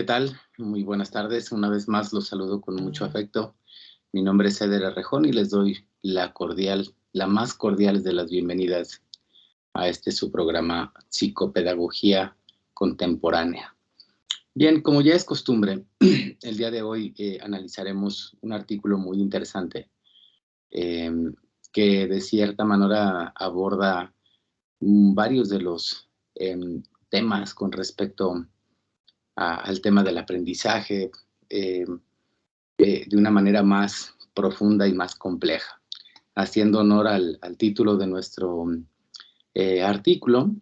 ¿Qué tal? Muy buenas tardes. Una vez más los saludo con mucho afecto. Mi nombre es Eder Arrejón y les doy la más cordial de las bienvenidas a este su programa Psicopedagogía Contemporánea. Bien, como ya es costumbre, el día de hoy analizaremos un artículo muy interesante eh, que de cierta manera aborda varios de los temas con respecto al tema del aprendizaje eh, de una manera más profunda y más compleja, haciendo honor al título de nuestro artículo,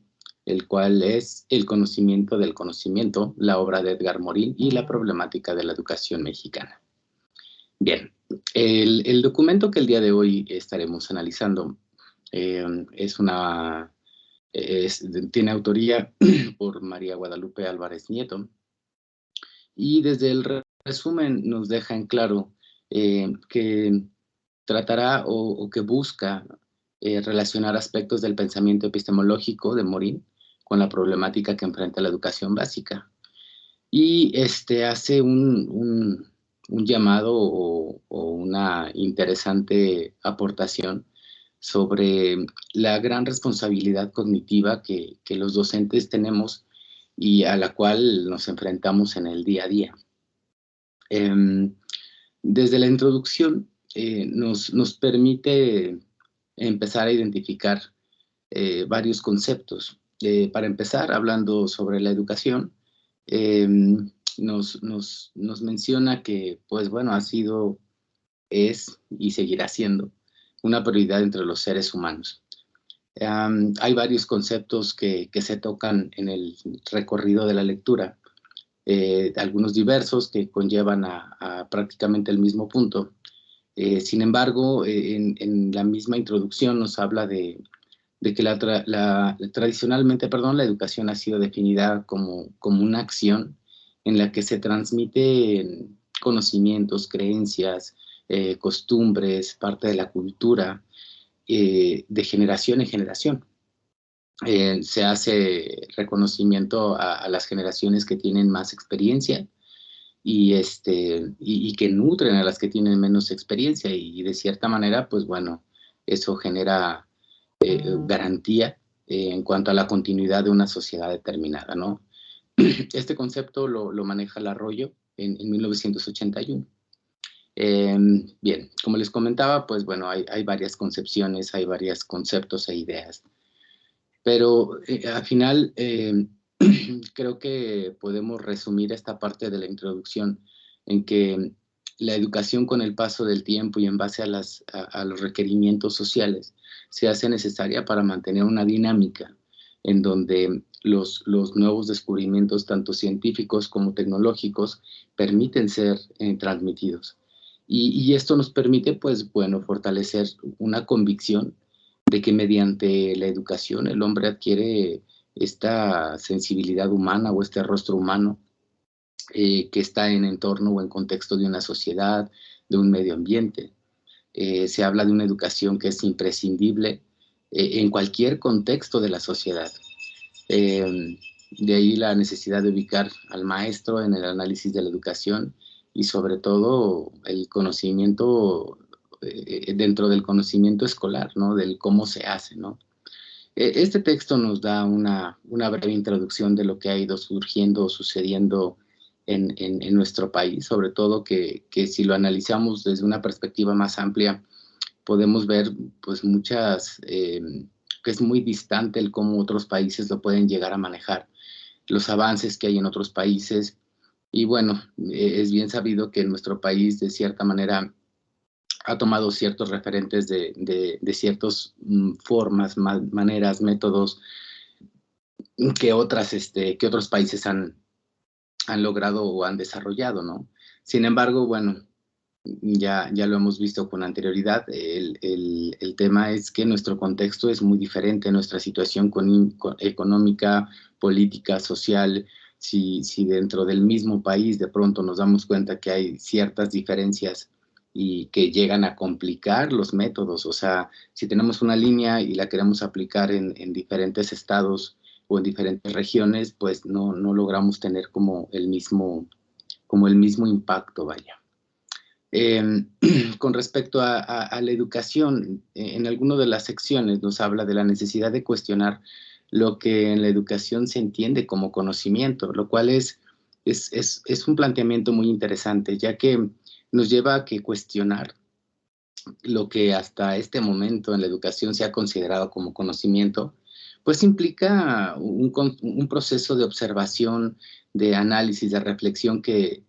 el cual es El conocimiento del conocimiento, la obra de Edgar Morin y la problemática de la educación mexicana. Bien, el documento que el día de hoy estaremos analizando tiene autoría por María Guadalupe Álvarez Nieto, y desde el resumen nos deja en claro que tratará o que busca relacionar aspectos del pensamiento epistemológico de Morin con la problemática que enfrenta la educación básica. Y hace un llamado o una interesante aportación sobre la gran responsabilidad cognitiva que los docentes tenemos y a la cual nos enfrentamos en el día a día. Desde la introducción nos permite empezar a identificar varios conceptos. Para empezar, hablando sobre la educación, nos menciona que, pues bueno, ha sido, es y seguirá siendo una prioridad entre los seres humanos. Hay varios conceptos que se tocan en el recorrido de la lectura, algunos diversos que conllevan a prácticamente el mismo punto. Sin embargo, en la misma introducción nos habla de que tradicionalmente, la educación ha sido definida como una acción en la que se transmiten conocimientos, creencias, costumbres, parte de la cultura, de generación en generación. Se hace reconocimiento a las generaciones que tienen más experiencia y que nutren a las que tienen menos experiencia, y de cierta manera, pues bueno, eso genera garantía en cuanto a la continuidad de una sociedad determinada, ¿no? Este concepto lo maneja Larroyo en 1981. Bien, como les comentaba, pues bueno, hay varias concepciones, hay varios conceptos e ideas, pero al final creo que podemos resumir esta parte de la introducción en que la educación, con el paso del tiempo y en base a los requerimientos sociales, se hace necesaria para mantener una dinámica en donde los nuevos descubrimientos, tanto científicos como tecnológicos, permiten ser transmitidos. Y esto nos permite, pues bueno, fortalecer una convicción de que mediante la educación el hombre adquiere esta sensibilidad humana o este rostro humano que está en entorno o en contexto de una sociedad, de un medio ambiente. Se habla de una educación que es imprescindible en cualquier contexto de la sociedad. De ahí la necesidad de ubicar al maestro en el análisis de la educación y sobre todo el conocimiento dentro del conocimiento escolar, ¿no? Del cómo se hace, ¿no? Este texto nos da una breve introducción de lo que ha ido surgiendo o sucediendo en nuestro país, sobre todo que si lo analizamos desde una perspectiva más amplia, podemos ver pues que es muy distante el cómo otros países lo pueden llegar a manejar, los avances que hay en otros países. Y bueno, es bien sabido que en nuestro país, de cierta manera, ha tomado ciertos referentes de ciertas formas, maneras, métodos que otros países han logrado o han desarrollado, ¿no? Sin embargo, bueno, ya lo hemos visto con anterioridad, el tema es que nuestro contexto es muy diferente, nuestra situación económica, política, social. Si dentro del mismo país de pronto nos damos cuenta que hay ciertas diferencias y que llegan a complicar los métodos, o sea, si tenemos una línea y la queremos aplicar en diferentes estados o en diferentes regiones, pues no logramos tener como el mismo impacto, vaya. Con respecto a la educación, en alguna de las secciones nos habla de la necesidad de cuestionar lo que en la educación se entiende como conocimiento, lo cual es un planteamiento muy interesante, ya que nos lleva a que cuestionar lo que hasta este momento en la educación se ha considerado como conocimiento, pues implica un proceso de observación, de análisis, de reflexión que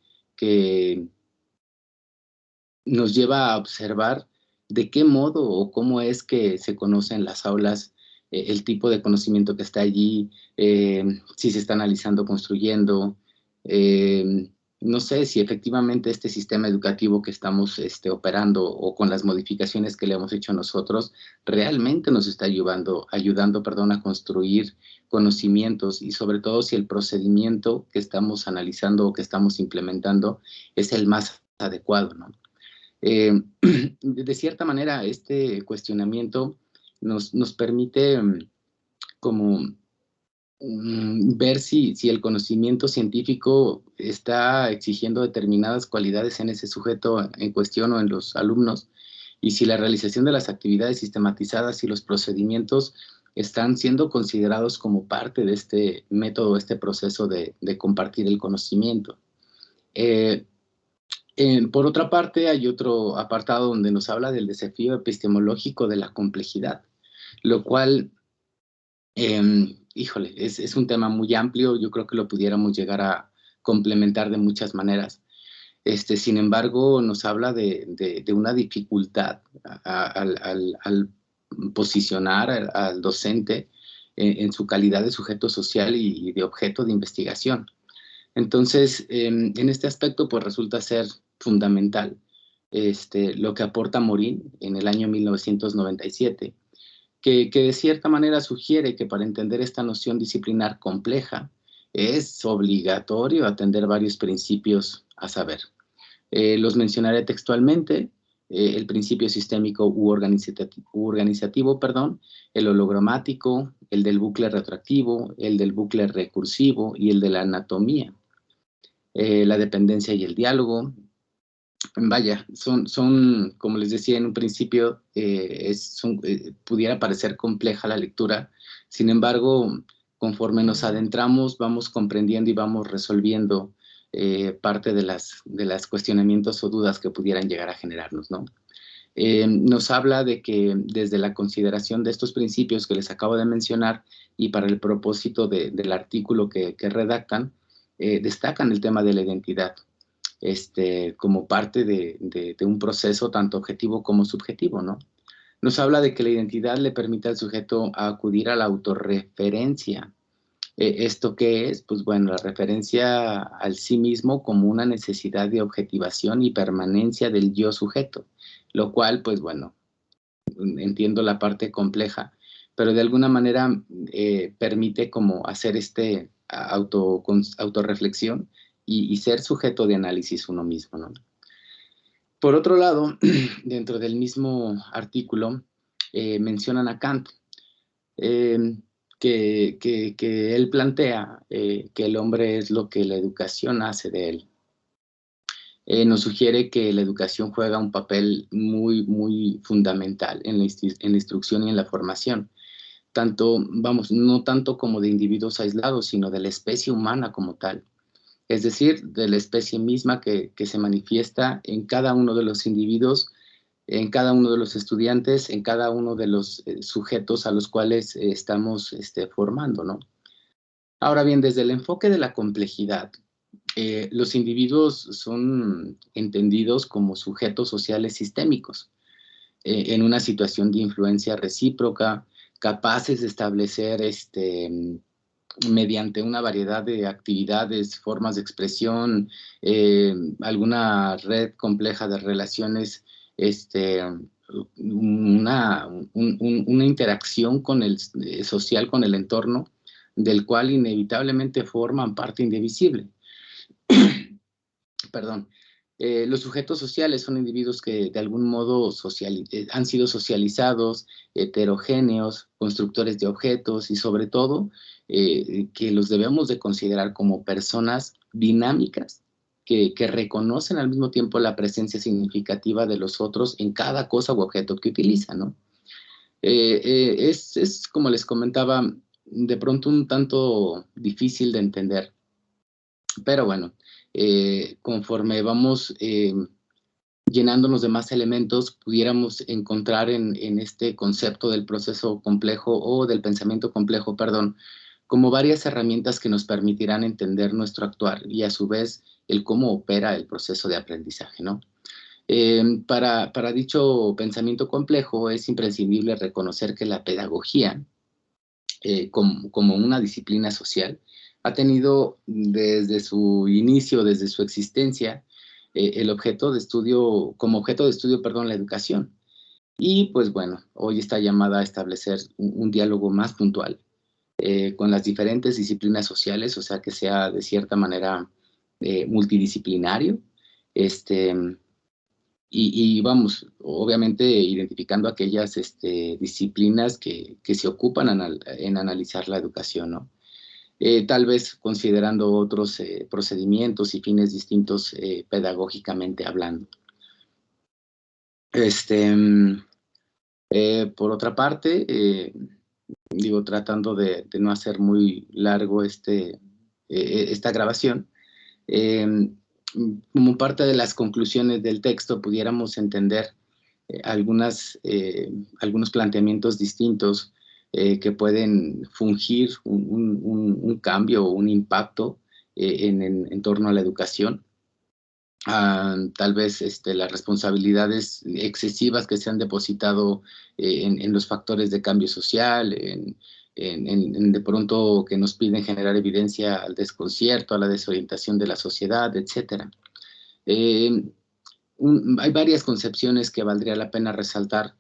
nos lleva a observar de qué modo o cómo es que se conoce en las aulas el tipo de conocimiento que está allí, si se está analizando, construyendo, no sé si efectivamente este sistema educativo que estamos operando o con las modificaciones que le hemos hecho nosotros realmente nos está ayudando, a construir conocimientos y sobre todo si el procedimiento que estamos analizando o que estamos implementando es el más adecuado, ¿no? De cierta manera, este cuestionamiento nos permite como ver si el conocimiento científico está exigiendo determinadas cualidades en ese sujeto en cuestión o en los alumnos, y si la realización de las actividades sistematizadas y los procedimientos están siendo considerados como parte de este método, este proceso de compartir el conocimiento. Por otra parte, hay otro apartado donde nos habla del desafío epistemológico de la complejidad, lo cual, híjole, es un tema muy amplio, yo creo que lo pudiéramos llegar a complementar de muchas maneras. Sin embargo, nos habla de una dificultad al posicionar al docente en su calidad de sujeto social y de objeto de investigación. Entonces, en este aspecto, pues resulta ser fundamental lo que aporta Morin en el año 1997, que de cierta manera sugiere que para entender esta noción disciplinar compleja es obligatorio atender varios principios a saber. Los mencionaré textualmente: el principio sistémico u organizativo, el hologramático, el del bucle retroactivo, el del bucle recursivo y el de la anatomía. La dependencia y el diálogo. Vaya, son como les decía en un principio, pudiera parecer compleja la lectura, sin embargo, conforme nos adentramos, vamos comprendiendo y vamos resolviendo parte de las cuestionamientos o dudas que pudieran llegar a generarnos, ¿no? Nos habla de que desde la consideración de estos principios que les acabo de mencionar y para el propósito del artículo que redactan, destacan el tema de la identidad como parte de un proceso tanto objetivo como subjetivo, ¿no? Nos habla de que la identidad le permite al sujeto acudir a la autorreferencia. ¿Esto qué es? Pues bueno, la referencia al sí mismo como una necesidad de objetivación y permanencia del yo sujeto, lo cual, pues bueno, entiendo la parte compleja, pero de alguna manera permite como hacer autorreflexión y ser sujeto de análisis uno mismo, ¿no? Por otro lado, dentro del mismo artículo, mencionan a Kant, que él plantea que el hombre es lo que la educación hace de él. Nos sugiere que la educación juega un papel muy, muy fundamental en la instrucción y en la formación, no tanto como de individuos aislados, sino de la especie humana como tal. Es decir, de la especie misma que se manifiesta en cada uno de los individuos, en cada uno de los estudiantes, en cada uno de los sujetos a los cuales estamos formando, ¿no? Ahora bien, desde el enfoque de la complejidad, los individuos son entendidos como sujetos sociales sistémicos, en una situación de influencia recíproca, capaces de establecer mediante una variedad de actividades, formas de expresión, alguna red compleja de relaciones, una interacción social con el entorno, del cual inevitablemente forman parte indivisible. Perdón. Los sujetos sociales son individuos que de algún modo han sido socializados, heterogéneos, constructores de objetos y sobre todo que los debemos de considerar como personas dinámicas que reconocen al mismo tiempo la presencia significativa de los otros en cada cosa u objeto que utilizan, ¿no? Es, como les comentaba, de pronto un tanto difícil de entender, pero bueno, conforme vamos llenándonos de más elementos, pudiéramos encontrar en este concepto del proceso complejo o del pensamiento complejo, perdón, como varias herramientas que nos permitirán entender nuestro actuar y a su vez el cómo opera el proceso de aprendizaje, ¿no? Para dicho pensamiento complejo es imprescindible reconocer que la pedagogía, como una disciplina social, ha tenido desde su inicio, desde su existencia, el objeto de estudio, como objeto de estudio, perdón, la educación. Y pues bueno, hoy está llamada a establecer un diálogo más puntual con las diferentes disciplinas sociales, o sea, que sea de cierta manera multidisciplinario, este, y vamos, obviamente identificando aquellas disciplinas que se ocupan en analizar la educación, ¿no? Tal vez considerando otros procedimientos y fines distintos pedagógicamente hablando. Por otra parte, digo, tratando de no hacer muy largo esta grabación, como parte de las conclusiones del texto pudiéramos entender algunos planteamientos distintos que pueden fungir un cambio o un impacto en torno a la educación. Tal vez las responsabilidades excesivas que se han depositado en los factores de cambio social, en de pronto que nos piden generar evidencia al desconcierto, a la desorientación de la sociedad, etcétera. Hay varias concepciones que valdría la pena resaltar.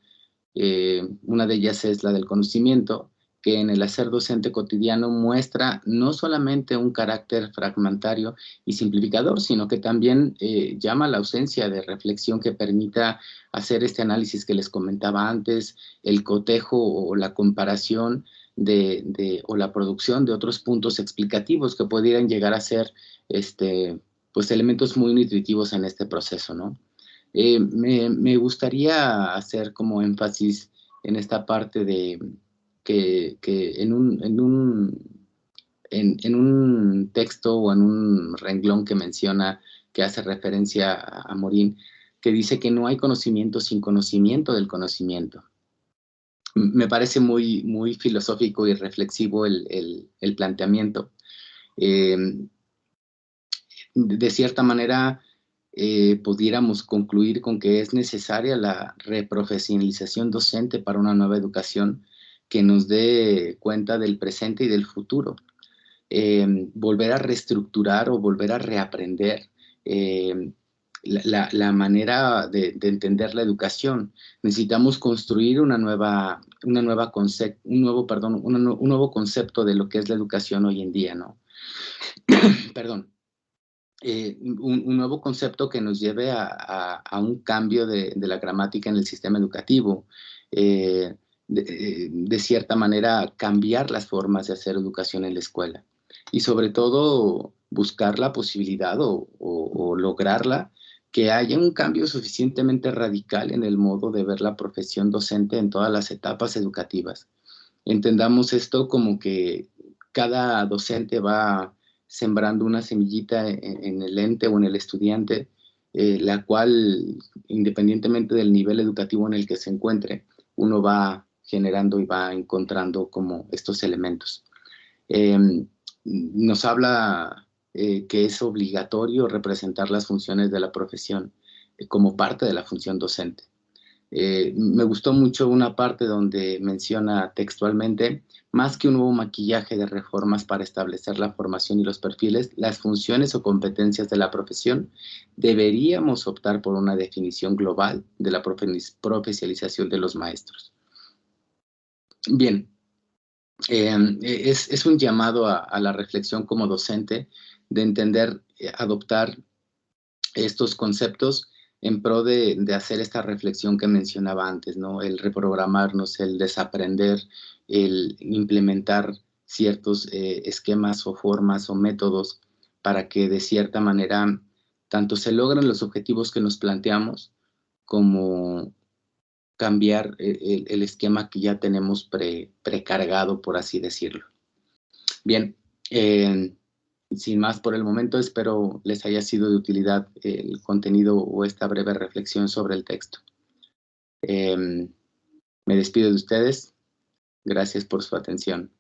Una de ellas es la del conocimiento, que en el hacer docente cotidiano muestra no solamente un carácter fragmentario y simplificador, sino que también llama a la ausencia de reflexión que permita hacer este análisis que les comentaba antes, el cotejo o la comparación o la producción de otros puntos explicativos que pudieran llegar a ser pues elementos muy nutritivos en este proceso, ¿no? Me gustaría hacer como énfasis en esta parte de que en un texto o en un renglón que menciona, que hace referencia a Morín, que dice que no hay conocimiento sin conocimiento del conocimiento. Me parece muy, muy filosófico y reflexivo el planteamiento. De cierta manera, pudiéramos concluir con que es necesaria la reprofesionalización docente para una nueva educación que nos dé cuenta del presente y del futuro. Volver a reestructurar o volver a reaprender la manera de entender la educación. Necesitamos construir un nuevo concepto de lo que es la educación hoy en día, ¿no? Perdón. Un nuevo concepto que nos lleve a un cambio de la gramática en el sistema educativo, de cierta manera cambiar las formas de hacer educación en la escuela y sobre todo buscar la posibilidad o lograrla, que haya un cambio suficientemente radical en el modo de ver la profesión docente en todas las etapas educativas. Entendamos esto como que cada docente va sembrando una semillita en el ente o en el estudiante, la cual, independientemente del nivel educativo en el que se encuentre, uno va generando y va encontrando como estos elementos. Nos habla que es obligatorio representar las funciones de la profesión como parte de la función docente. Me gustó mucho una parte donde menciona textualmente: más que un nuevo maquillaje de reformas para establecer la formación y los perfiles, las funciones o competencias de la profesión, deberíamos optar por una definición global de la profesionalización de los maestros. Bien, es un llamado a la reflexión como docente, de entender, adoptar estos conceptos en pro de hacer esta reflexión que mencionaba antes, ¿no? El reprogramarnos, el desaprender, el implementar ciertos esquemas o formas o métodos para que de cierta manera tanto se logren los objetivos que nos planteamos como cambiar el esquema que ya tenemos precargado, por así decirlo. Bien, sin más por el momento, espero les haya sido de utilidad el contenido o esta breve reflexión sobre el texto. Me despido de ustedes. Gracias por su atención.